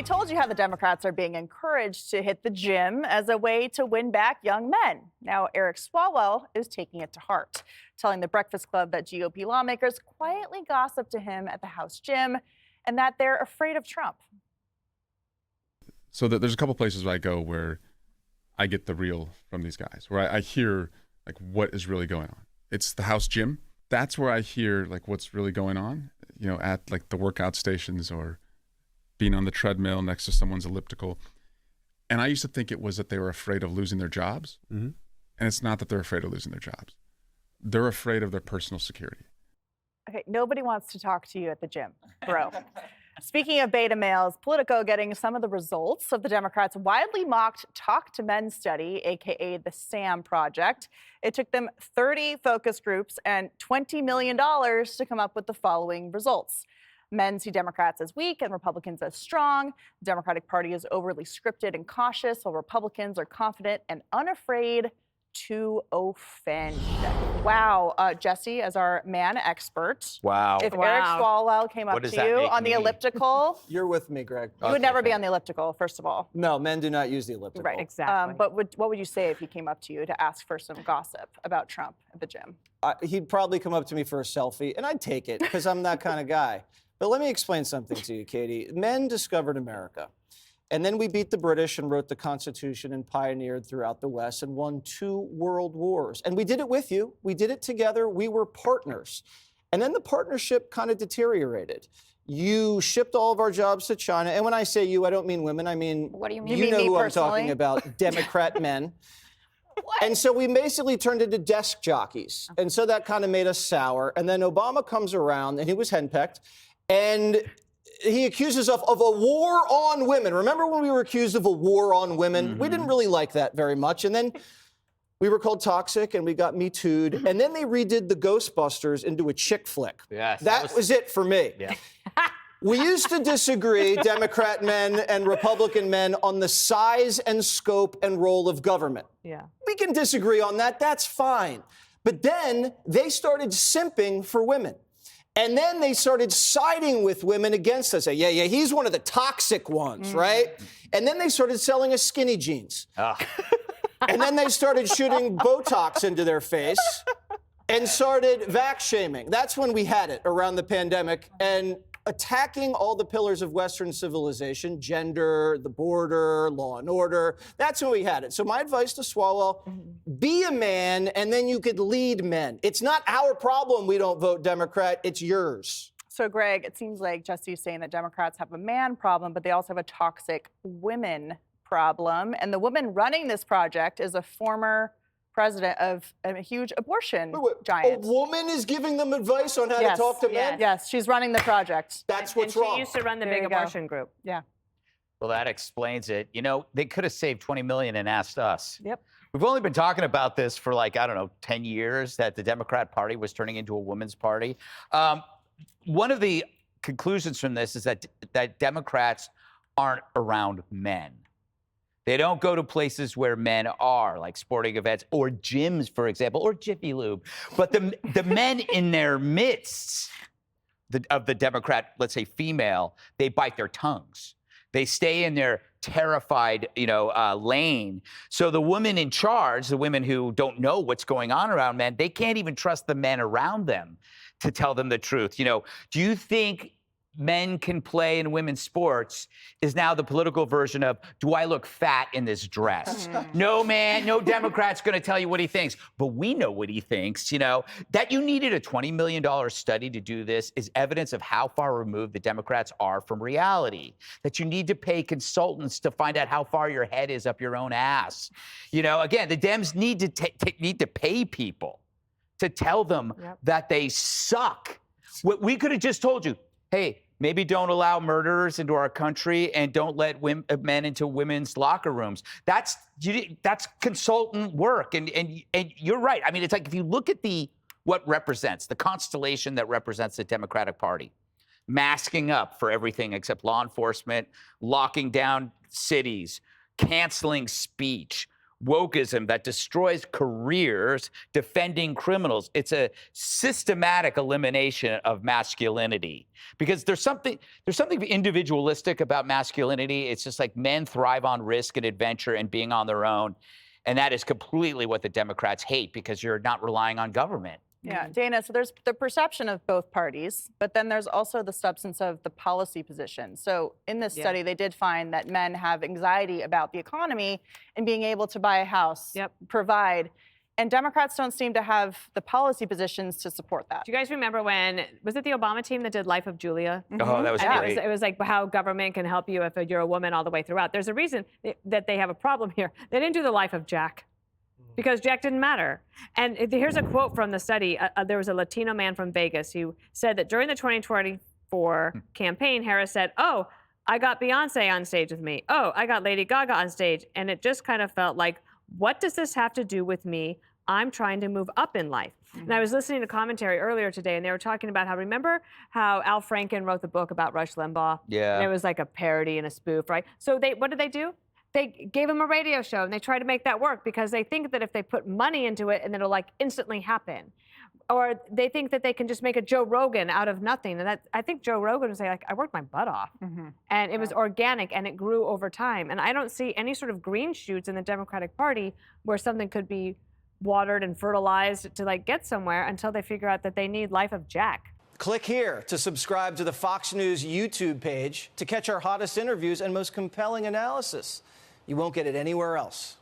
we told you how the Democrats are being encouraged to hit the gym as a way to win back young men. Now, Eric Swalwell is taking it to heart, telling the Breakfast Club that GOP lawmakers quietly gossip to him at the House gym and that they're afraid of Trump. So there's a couple places where I go where I get the real from these guys, where I hear like what is really going on. It's the House gym. That's where I hear like what's really going on, you know, at like the workout stations or being on the treadmill next to someone's elliptical. And I used to think it was that they were afraid of losing their jobs. Mm-hmm. And it's not that they're afraid of losing their jobs. They're afraid of their personal security. Okay, nobody wants to talk to you at the gym, bro. Speaking of beta males, Politico getting some of the results of the Democrats' widely mocked Talk to Men study, aka the SAM project. It took them 30 focus groups and $20 million to come up with the following results. Men see Democrats as weak and Republicans as strong. The Democratic Party is overly scripted and cautious, while Republicans are confident and unafraid to offend. Wow. Jesse, as our man expert. Wow. If Eric Swalwell came up to you on the elliptical. You're with me, Greg. You would never be on the elliptical, first of all. No, men do not use the elliptical. Right. Exactly. But what would you say if he came up to you to ask for some gossip about Trump at the gym? He'd probably come up to me for a selfie, and I'd take it because I'm that kind of guy. But let me explain something to you, Katie. Men discovered America. And then we beat the British and wrote the Constitution and pioneered throughout the West and won 2 world wars. And we did it with you. We did it together. We were partners. And then the partnership kind of deteriorated. You shipped all of our jobs to China. And when I say you, I don't mean women. I mean, what do you mean? You know who personally? I'm talking about, Democrat men. What? And so we basically turned into desk jockeys. And so that kind of made us sour. And then Obama comes around, and he was henpecked. And he accuses us of a war on women. Remember when we were accused of a war on women? Mm-hmm. We didn't really like that very much. And then we were called toxic and we got Me Too'd. And then they redid the Ghostbusters into a chick flick. Yes, that was it for me. Yeah. We used to disagree, Democrat men and Republican men, on the size and scope and role of government. Yeah. We can disagree on that. That's fine. But then they started simping for women. And then they started siding with women against us. Yeah, he's one of the toxic ones, right? And then they started selling us skinny jeans. And then they started shooting Botox into their face and started vax shaming. That's when we had it around the pandemic. And attacking all the pillars of Western civilization, gender, the border, law and order. That's when we had it. So my advice to Swalwell, be a man, and then you could lead men. It's not our problem we don't vote Democrat, it's yours. So, Greg, it seems like Jesse's saying that Democrats have a man problem, but they also have a toxic women problem. And the woman running this project is a former president of a huge abortion giant. A woman is giving them advice on how to talk to men? Yes, she's running the project. That's what's and wrong. She used to run the big abortion group. Yeah. Well, that explains it. You know, they could have saved $20 million and asked us. Yep. We've only been talking about this for like, I don't know, 10 years, that the Democrat Party was turning into a women's party. One of the conclusions from this is that Democrats aren't around men. They don't go to places where men are, like sporting events or gyms, for example, or Jiffy Lube. But the men in their midst of the Democrat, let's say female, they bite their tongues. They stay in their terrified, lane. So the women in charge, the women who don't know what's going on around men, they can't even trust the men around them to tell them the truth. Do you think men can play in women's sports is now the political version of, do I look fat in this dress? No, man, no Democrat's going to tell you what he thinks. But we know what he thinks, That you needed a $20 million study to do this is evidence of how far removed the Democrats are from reality. That you need to pay consultants to find out how far your head is up your own ass. Again, the Dems need to pay people to tell them that they suck. We could have just told you, hey, maybe don't allow murderers into our country and don't let men into women's locker rooms. That's consultant work. And you're right. I mean, it's like if you look at what represents, the constellation that represents the Democratic Party, masking up for everything except law enforcement, locking down cities, canceling speech, wokeism that destroys careers defending criminals. It's a systematic elimination of masculinity, because there's something individualistic about masculinity. It's just like men thrive on risk and adventure and being on their own. And that is completely what the Democrats hate, because you're not relying on government. Yeah, Dana, so there's the perception of both parties, but then there's also the substance of the policy position. So in this study, they did find that men have anxiety about the economy and being able to buy a house, provide, and Democrats don't seem to have the policy positions to support that. Do you guys remember when, was it the Obama team that did Life of Julia? Oh, that was great. It was like how government can help you if you're a woman all the way throughout. There's a reason that they have a problem here. They didn't do the Life of Jack, because Jack didn't matter. And here's a quote from the study. There was a Latino man from Vegas who said that during the 2024 campaign, Harris said, "Oh, I got Beyonce on stage with me. Oh, I got Lady Gaga on stage." And it just kind of felt like, what does this have to do with me? I'm trying to move up in life. And I was listening to commentary earlier today, and they were talking about remember how Al Franken wrote the book about Rush Limbaugh? Yeah. And it was like a parody and a spoof, right? So what did they do? They gave him a radio show, and they tried to make that work, because they think that if they put money into it, and it'll like instantly happen. Or they think that they can just make a Joe Rogan out of nothing. And I think Joe Rogan would say, like, I worked my butt off. And it was organic, and it grew over time. And I don't see any sort of green shoots in the Democratic Party where something could be watered and fertilized to like get somewhere until they figure out that they need Life of Jack. Click here to subscribe to the Fox News YouTube page to catch our hottest interviews and most compelling analysis. You won't get it anywhere else.